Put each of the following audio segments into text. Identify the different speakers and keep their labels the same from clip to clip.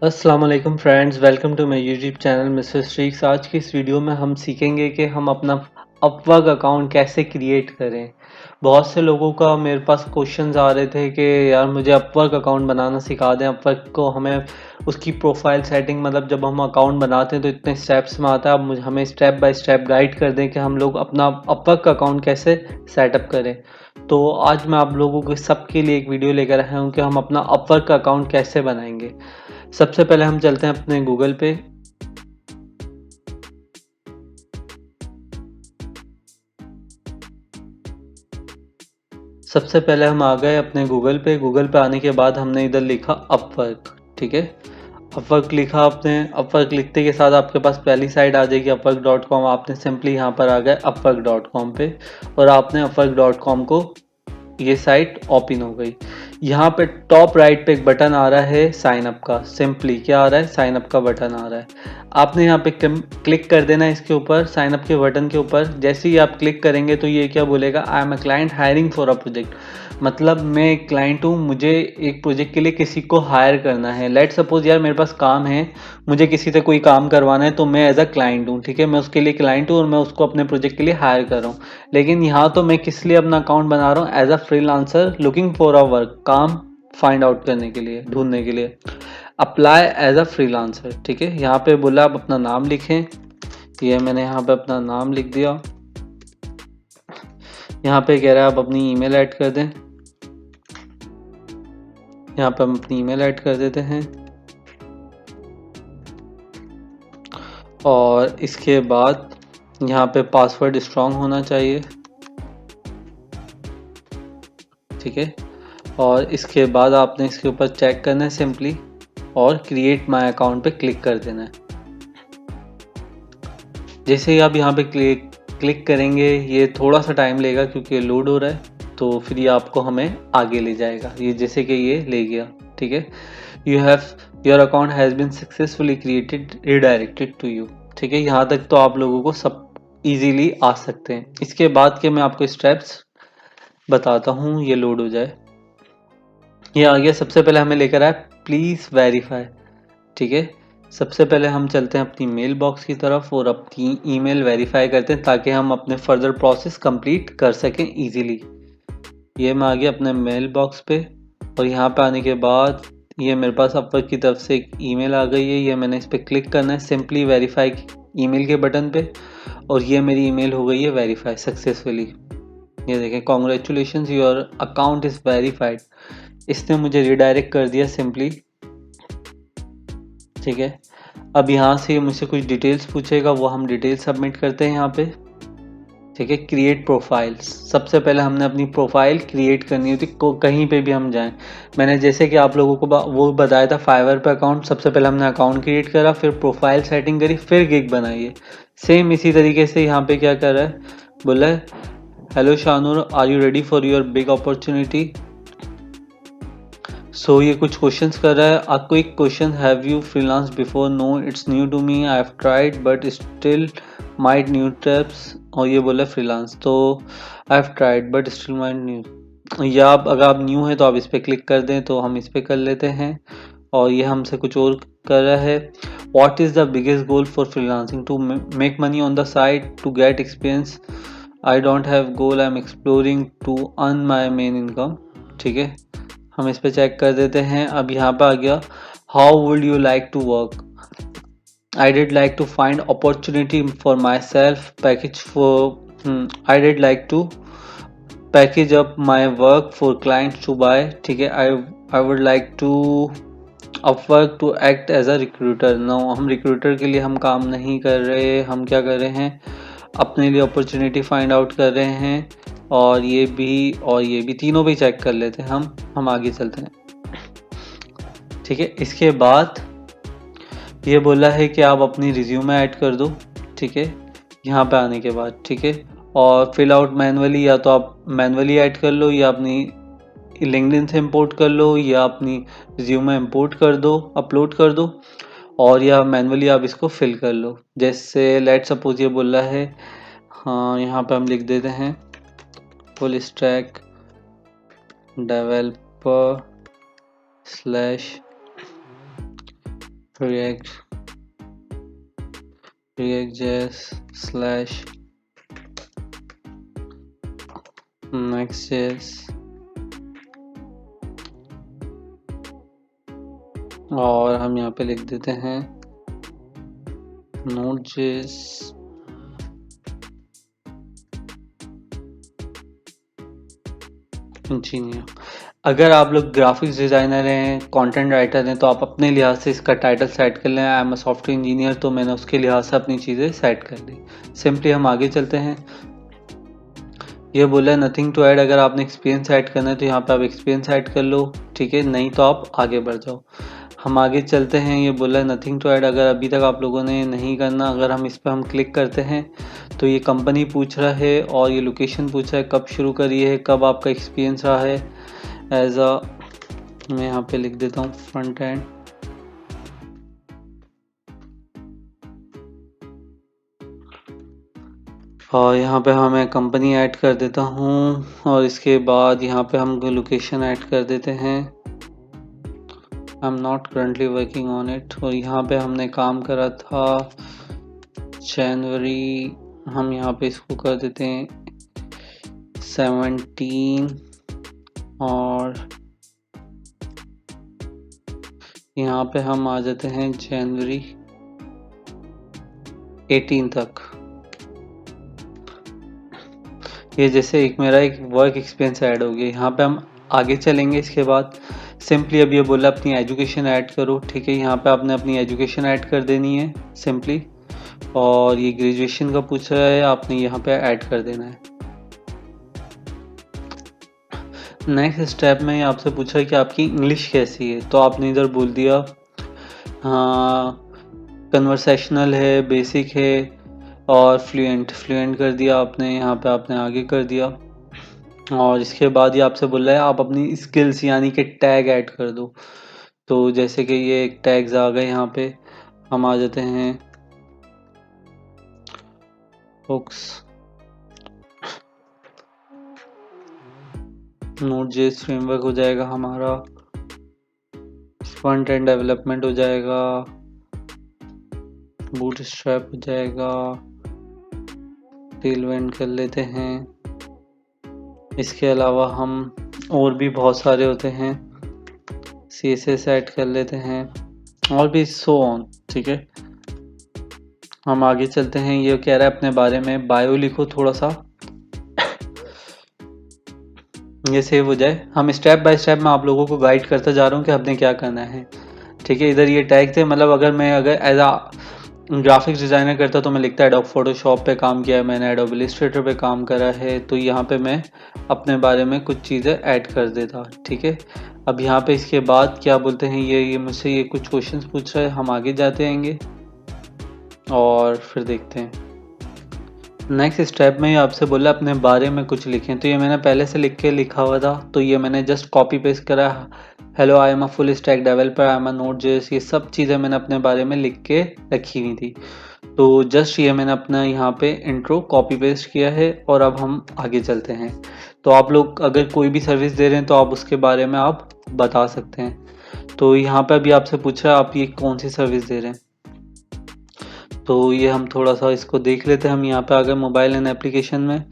Speaker 1: अस्सलाम वालेकुम friends, welcome to my YouTube channel Mr Streaks. आज की इस वीडियो में हम सीखेंगे कि हम अपना अपवर्क अकाउंट कैसे क्रिएट करें। बहुत से लोगों का मेरे पास क्वेश्चंस आ रहे थे कि यार मुझे अपवर्क अकाउंट बनाना सिखा दें। अपवर्क को हमें उसकी प्रोफाइल सेटिंग मतलब जब हम अकाउंट बनाते हैं तो इतने स्टेप्स में आता है। अब हमें स्टेप बाय स्टेप गाइड कर दें कि हम लोग अपना अपवर्क अकाउंट कैसे सेटअप करें। तो आज मैं आप लोगों के सबके लिए एक वीडियो लेकर आया हूँ कि हम अपना अपवर्क अकाउंट कैसे बनाएंगे। सबसे पहले हम चलते हैं अपने गूगल पे। सबसे पहले हम आ गए अपने गूगल पे आने के बाद हमने इधर लिखा अपवर्क। ठीक है, अपवर्क लिखा आपने। अपवर्क लिखते के साथ आपके पास पहली साइट आ जाएगी upwork.com। आपने सिंपली यहाँ पर आ गए upwork.com पे और आपने upwork.com को ये साइट ओपन हो गई। यहाँ पे टॉप राइट पे एक बटन आ रहा है साइन अप का। सिंपली क्या आ रहा है, साइन अप का बटन आ रहा है। आपने यहाँ पे क्लिक कर देना है इसके ऊपर, साइन अप के बटन के ऊपर। जैसे ही आप क्लिक करेंगे तो ये क्या बोलेगा, आई am a client hiring for a project. मतलब मैं एक क्लाइंट हूँ, मुझे एक प्रोजेक्ट के लिए किसी को हायर करना है। लेट सपोज यार मेरे पास काम है, मुझे किसी से कोई काम करवाना है तो मैं एज अ क्लाइंट हूँ। ठीक है, मैं उसके लिए क्लाइंट हूँ और मैं उसको अपने प्रोजेक्ट के लिए हायर कर रहा हूँ। लेकिन यहाँ तो मैं किस लिए अपना अकाउंट बना रहा हूँ, as a freelancer looking for a work, काम फाइंड आउट करने के लिए, ढूंढने के लिए। Apply as a freelancer. ठीक है, यहाँ पे बोला आप अपना नाम लिखें। ये मैंने यहाँ पे अपना नाम लिख दिया। यहाँ पे कह रहा है आप अपनी ईमेल ऐड कर दें। यहाँ पे हम अपनी ईमेल ऐड कर देते हैं और इसके बाद यहाँ पे पासवर्ड स्ट्रांग होना चाहिए। ठीक है, और इसके बाद आपने इसके ऊपर चेक करना है सिंपली और क्रिएट माय अकाउंट पे क्लिक कर देना है। जैसे ही आप यहाँ पे क्लिक करेंगे ये थोड़ा सा टाइम लेगा क्योंकि लोड हो रहा है, तो फिर ये आपको हमें आगे ले जाएगा। ये जैसे कि ये ले गया। ठीक है, you have your account has been successfully created redirected to you. ठीक है, यहाँ तक तो आप लोगों को सब इजीली आ सकते हैं। इसके बाद के मैं आपको स्टेप्स बताता हूँ, ये लोड हो जाए। ये आ गया। सबसे पहले हमें लेकर आया प्लीज़ वेरीफाई। ठीक है, सबसे पहले हम चलते हैं अपनी मेल बॉक्स की तरफ और अपनी ईमेल वेरीफाई करते हैं ताकि हम अपने फर्दर प्रोसेस कंप्लीट कर सकें इजीली। ये मैं आ गया अपने मेल बॉक्स पे और यहाँ पे आने के बाद ये मेरे पास अपवर्क की तरफ से एक ईमेल आ गई है। ये मैंने इस पर क्लिक करना है सिंपली वेरीफाई ईमेल के बटन पे और ये मेरी ईमेल हो गई है वेरीफाई सक्सेसफुली। ये देखें, congratulations your account is verified. इसने मुझे रिडायरेक्ट कर दिया सिंपली। ठीक है, अब यहाँ से मुझसे कुछ डिटेल्स पूछेगा, वो हम डिटेल्स सबमिट करते हैं यहाँ पे। ठीक है, क्रिएट प्रोफाइल्स। सबसे पहले हमने अपनी प्रोफाइल क्रिएट करनी होती कहीं पे भी हम जाएं। मैंने जैसे कि आप लोगों को वो बताया था फाइवर पे अकाउंट। सबसे पहले हमने अकाउंट क्रिएट करा, फिर प्रोफाइल सेटिंग करी, फिर गिग बनाई है। सेम इसी तरीके से यहाँ पे क्या कर रहा है, बोला है hello Shanoor, are you ready for your big opportunity. So ये कुछ क्वेश्चंस कर रहा है। A quick question, have you freelance before? No, it's new to me, I have tried but still might new tips. और ये बोला फ्रीलांस, तो I have tried but still might new. या आप अगर आप न्यू हैं तो आप इस पर क्लिक कर दें, तो हम इस पर कर लेते हैं। और ये हमसे कुछ और कर रहा है, what is the biggest goal for freelancing? To make money on the side, to get experience. I don't have goal, I am exploring to earn my main income. ठीक है, हम इस पे चेक कर देते हैं। अब यहाँ पे आ गया, how would you like to work? I did like to find opportunity for myself, package for I did like to package up my work for clients to buy. ठीक है, I would like to Upwork to act as a recruiter. No, हम recruiter के लिए हम काम नहीं कर रहे, हम क्या कर रहे हैं, अपने लिए अपॉर्चुनिटी फाइंड आउट कर रहे हैं। और ये भी तीनों भी चेक कर लेते हैं हम आगे चलते हैं। ठीक है, इसके बाद ये बोला है कि आप अपनी रिज्यूमे ऐड कर दो। ठीक है, यहाँ पे आने के बाद ठीक है, और फिल आउट मैनुअली, या तो आप मैनुअली ऐड कर लो या अपनी लिंक्डइन से इंपोर्ट कर लो या अपनी रिज्यूमे इंपोर्ट कर दो, अपलोड कर दो, और या मैनुअली आप इसको फिल कर लो। जैसे लेट सपोज ये बोला है, हाँ यहाँ पे हम लिख देते हैं full stack developer slash react.js slash next.js और हम यहाँ पे लिख देते हैं node.js इंजीनियर। अगर आप लोग ग्राफिक्स डिज़ाइनर हैं, कंटेंट राइटर हैं, तो आप अपने लिहाज से इसका टाइटल सेट कर लें। आई एम अ सॉफ्टवेयर इंजीनियर, तो मैंने उसके लिहाज से अपनी चीज़ें सेट कर ली। सिंपली हम आगे चलते हैं। ये बोला है नथिंग टू ऐड। अगर आपने एक्सपीरियंस ऐड करना है तो यहाँ पे आप एक्सपीरियंस ऐड कर लो, ठीक है, नहीं तो आप आगे बढ़ जाओ। हम आगे चलते हैं। ये बोला है नथिंग टू ऐड। अगर अभी तक आप लोगों ने नहीं करना, अगर हम इस पर हम क्लिक करते हैं तो ये कंपनी पूछ रहा है और ये लोकेशन पूछ रहा है, कब शुरू करी है, कब आपका एक्सपीरियंस रहा है एज अ, मैं यहाँ पे लिख देता हूँ फ्रंट एंड। और यहाँ पे मैं कंपनी ऐड कर देता हूँ और इसके बाद यहाँ पे हम लोकेशन ऐड कर देते हैं। I am not currently working on it. और यहाँ पे हमने काम करा था जनवरी, हम यहाँ पे इसको कर देते हैं 17 और यहाँ पे हम आ जाते हैं जनवरी 18 तक। ये जैसे मेरा एक वर्क एक्सपीरियंस ऐड हो गया। यहाँ पे हम आगे चलेंगे। इसके बाद सिंपली अब ये बोला अपनी एजुकेशन ऐड करो, ठीक है। यहाँ पे आपने अपनी एजुकेशन ऐड कर देनी है सिंपली। और ये ग्रेजुएशन का पूछ रहा है, आपने यहाँ पे ऐड कर देना है। नेक्स्ट स्टेप में आपसे पूछा है कि आपकी इंग्लिश कैसी है, तो आपने इधर बोल दिया हाँ कन्वर्सेशनल है, बेसिक है और फ्लुएंट कर दिया आपने। यहाँ पे आपने आगे कर दिया। और इसके बाद ये आपसे बोल रहा है आप अपनी स्किल्स यानी कि टैग ऐड कर दो। तो जैसे कि ये एक टैग्स आ गए, यहाँ पे हम आ जाते हैं हुक्स, नोड.जेएस फ्रेमवर्क हो जाएगा हमारा, फ्रंट एंड डेवलपमेंट हो जाएगा, बूटस्ट्रैप हो जाएगा, टेलविंड कर लेते हैं। इसके अलावा हम और भी बहुत सारे होते हैं, CSS ऐड कर लेते हैं और भी सो ऑन, ठीक है। हम आगे चलते हैं। ये कह रहा है अपने बारे में बायो लिखो थोड़ा सा, ये सेव हो जाए। हम स्टेप बाय स्टेप मैं आप लोगों को गाइड करता जा रहा हूँ कि आपने क्या करना है, ठीक है। इधर ये टैग थे, मतलब अगर एज आ ग्राफिक्स डिज़ाइनर करता तो मैं लिखता एडोब फोटोशॉप पे काम किया है मैंने, एडोब इलस्ट्रेटर पे काम करा है, तो यहाँ पे मैं अपने बारे में कुछ चीज़ें ऐड कर देता, ठीक है। अब यहाँ पे इसके बाद क्या बोलते हैं, ये मुझसे ये कुछ क्वेश्चंस पूछ रहा है, हम आगे जाते आएंगे और फिर देखते हैं। नेक्स्ट स्टेप में ये आपसे बोला अपने बारे में कुछ लिखें, तो ये मैंने पहले से लिखा हुआ था, तो ये मैंने जस्ट कॉपी पेस्ट करा। Hello I am a full stack developer, I am a Node JS, ये सब चीज़ें मैंने अपने बारे में लिख के रखी हुई थी। तो जस्ट ये मैंने अपना यहाँ पे इंट्रो कॉपी पेस्ट किया है और अब हम आगे चलते हैं। तो आप लोग अगर कोई भी सर्विस दे रहे हैं तो आप उसके बारे में आप बता सकते हैं। तो यहाँ पे अभी आपसे पूछा है आप ये कौन सी सर्विस दे रहे हैं, तो ये हम थोड़ा सा इसको देख लेते हैं। हम यहाँ पे आ गए मोबाइल एंड एप्लीकेशन में,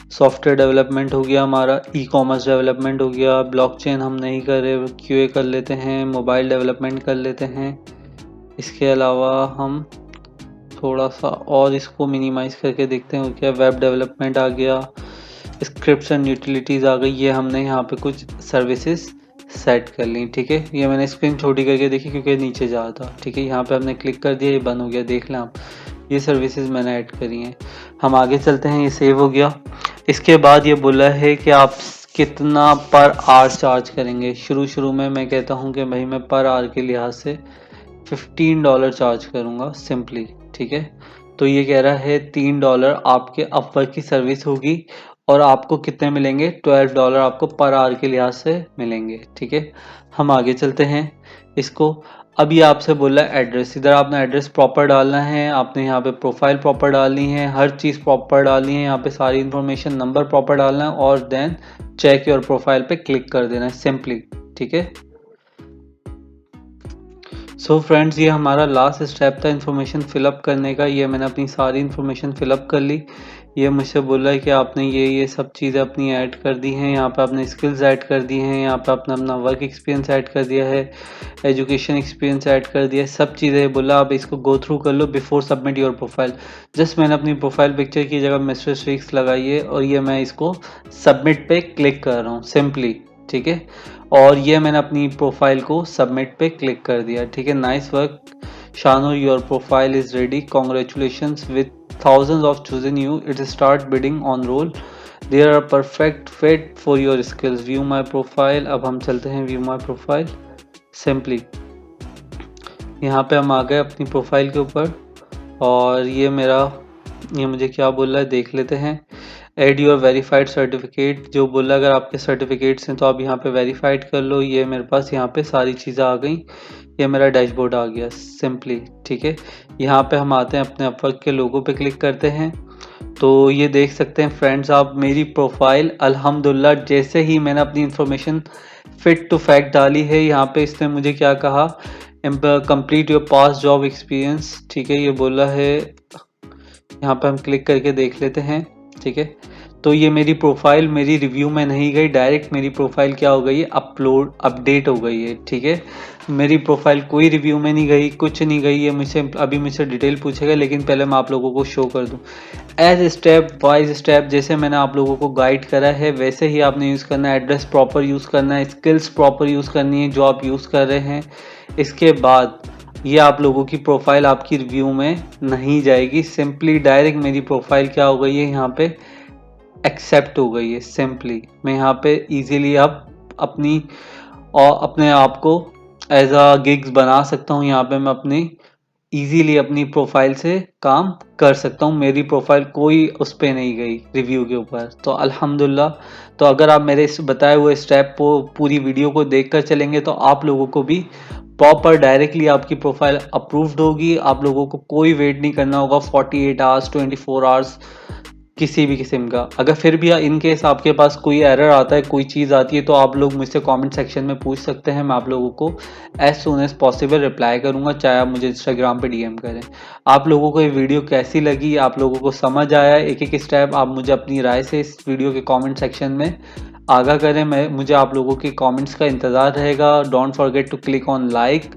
Speaker 1: सॉफ्टवेयर डेवलपमेंट हो गया हमारा, ई कॉमर्स डेवलपमेंट हो गया, ब्लॉकचेन हम नहीं कर रहे, QA कर लेते हैं, मोबाइल डेवलपमेंट कर लेते हैं। इसके अलावा हम थोड़ा सा और इसको मिनिमाइज करके देखते हैं क्या, वेब डेवलपमेंट आ गया, स्क्रिप्ट्स एंड यूटिलिटीज़ आ गई। ये हमने यहाँ पे कुछ सर्विसेज सेट कर ली, ठीक है। ये मैंने स्क्रीन छोटी करके देखी क्योंकि नीचे जा था, ठीक है। यहाँ पे हमने क्लिक कर दिया, ये बंद हो गया, देख लें आप, ये सर्विसेज मैंने ऐड करी हैं। हम आगे चलते हैं, ये सेव हो गया। इसके बाद ये बोला है कि आप कितना पर आवर चार्ज करेंगे। शुरू में मैं कहता हूँ कि भाई मैं पर आवर के लिहाज से $15 चार्ज करूँगा सिंपली, ठीक है। तो ये कह रहा है $3 आपके अपवर्क की सर्विस होगी और आपको कितने मिलेंगे, $12 आपको पर आवर के लिहाज से मिलेंगे, ठीक है। हम आगे चलते हैं इसको। अब ये आपसे बोला है एड्रेस, इधर आपने एड्रेस प्रॉपर डालना है, आपने यहाँ पे प्रोफाइल प्रॉपर डालनी है, हर चीज़ प्रॉपर डालनी है, यहाँ पे सारी इन्फॉर्मेशन नंबर प्रॉपर डालना है और देन चेक योर प्रोफाइल पे क्लिक कर देना है सिंपली, ठीक है। सो फ्रेंड्स, ये हमारा लास्ट स्टेप था इन्फॉर्मेशन फिलअप करने का। ये मैंने अपनी सारी इन्फॉर्मेशन फिलअप कर ली। ये मुझसे बोला है कि आपने ये सब चीज़ें अपनी ऐड कर दी हैं, यहाँ पे आपने स्किल्स ऐड कर दी हैं, यहाँ पे आपने अपना वर्क एक्सपीरियंस ऐड कर दिया है, एजुकेशन एक्सपीरियंस ऐड कर दिया है, सब चीज़ें बोला आप इसको गो थ्रू कर लो before submit your profile. Just मैंने अपनी प्रोफाइल पिक्चर की जगह मिस्टर स्ट्रिक्स लगाई है और ये मैं इसको सबमिट पे क्लिक कर रहा हूँ सिंपली, ठीक है। और ये मैंने अपनी प्रोफाइल को सबमिट पे क्लिक कर दिया, ठीक है। Nice work Shanu, your profile is ready, congratulations with thousands of choosing you, it start bidding on roll, they are perfect fit for your skills, view my profile। अब हम चलते हैं view my profile सिंपली। यहाँ पे हम आ गए अपनी profile के ऊपर और ये मुझे क्या बोल रहा है देख लेते हैं। एड योर वेरीफाइड सर्टिफिकेट, जो बोला अगर आपके सर्टिफिकेट्स हैं तो आप यहाँ पे वेरीफाइड कर लो। ये मेरे पास यहाँ पे सारी चीज़ें आ गई, ये मेरा डैशबोर्ड आ गया सिंपली, ठीक है। यहाँ पे हम आते हैं अपने अपवर्क के लोगो पे क्लिक करते हैं तो ये देख सकते हैं फ्रेंड्स आप मेरी प्रोफाइल अल्हम्दुलिल्लाह जैसे ही मैंने अपनी इंफॉर्मेशन फिट टू फैक्ट डाली है, यहाँ पे इसने मुझे क्या कहा, complete your past job experience, ठीक है। ये बोला है, यहाँ पे हम क्लिक करके देख लेते हैं, ठीक है। तो ये मेरी प्रोफाइल मेरी रिव्यू में नहीं गई, डायरेक्ट मेरी प्रोफाइल क्या हो गई है, अपडेट हो गई है, ठीक है। मेरी प्रोफाइल कोई रिव्यू में नहीं गई, कुछ नहीं गई है। मुझसे डिटेल पूछेगा, लेकिन पहले मैं आप लोगों को शो कर दूं एज स्टेप वाइज स्टेप। जैसे मैंने आप लोगों को गाइड करा है वैसे ही आपने यूज़ करना है। एड्रेस प्रॉपर यूज़ करना है, स्किल्स प्रॉपर यूज़ करनी है जो आप यूज़ कर रहे हैं। इसके बाद ये आप लोगों की प्रोफाइल आपकी रिव्यू में नहीं जाएगी, सिंपली डायरेक्ट मेरी प्रोफाइल क्या हो गई है, यहाँ पे एक्सेप्ट हो गई है। सिंपली मैं यहाँ पे इजीली अब अपने आप को एज अ गिग्स बना सकता हूँ। यहाँ पे मैं इजीली अपनी प्रोफाइल से काम कर सकता हूँ। मेरी प्रोफाइल कोई उस पर नहीं गई रिव्यू के ऊपर, तो अल्हम्दुलिल्लाह। तो अगर आप मेरे इस बताए हुए स्टेप को पूरी वीडियो को देखकर चलेंगे तो आप लोगों को भी प्रॉपर डायरेक्टली आपकी प्रोफाइल अप्रूव्ड होगी। आप लोगों को कोई वेट नहीं करना होगा 48 आवर्स 24 आवर्स किसी भी किस्म का। अगर फिर भी इन केस आपके पास कोई एरर आता है, कोई चीज़ आती है, तो आप लोग मुझसे कमेंट सेक्शन में पूछ सकते हैं। मैं आप लोगों को as soon as possible reply करूंगा, चाहे आप मुझे इंस्टाग्राम पे डीएम करें। आप लोगों को ये वीडियो कैसी लगी, आप लोगों को समझ आया एक एक स्टेप, आप मुझे अपनी राय से इस वीडियो के कॉमेंट सेक्शन में आगाह करें। मुझे आप लोगों के कमेंट्स का इंतज़ार रहेगा। Don't forget to click on like.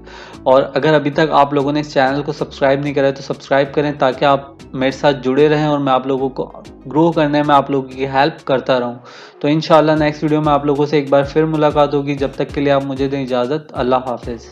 Speaker 1: और अगर अभी तक आप लोगों ने इस चैनल को सब्सक्राइब नहीं करा है तो सब्सक्राइब करें, ताकि आप मेरे साथ जुड़े रहें और मैं आप लोगों को ग्रो करने में आप लोगों की हेल्प करता रहूं। तो इंशाल्लाह नेक्स्ट वीडियो में आप लोगों से एक बार फिर मुलाकात होगी। जब तक के लिए आप मुझे दें इजाज़त। अल्लाह हाफिज़।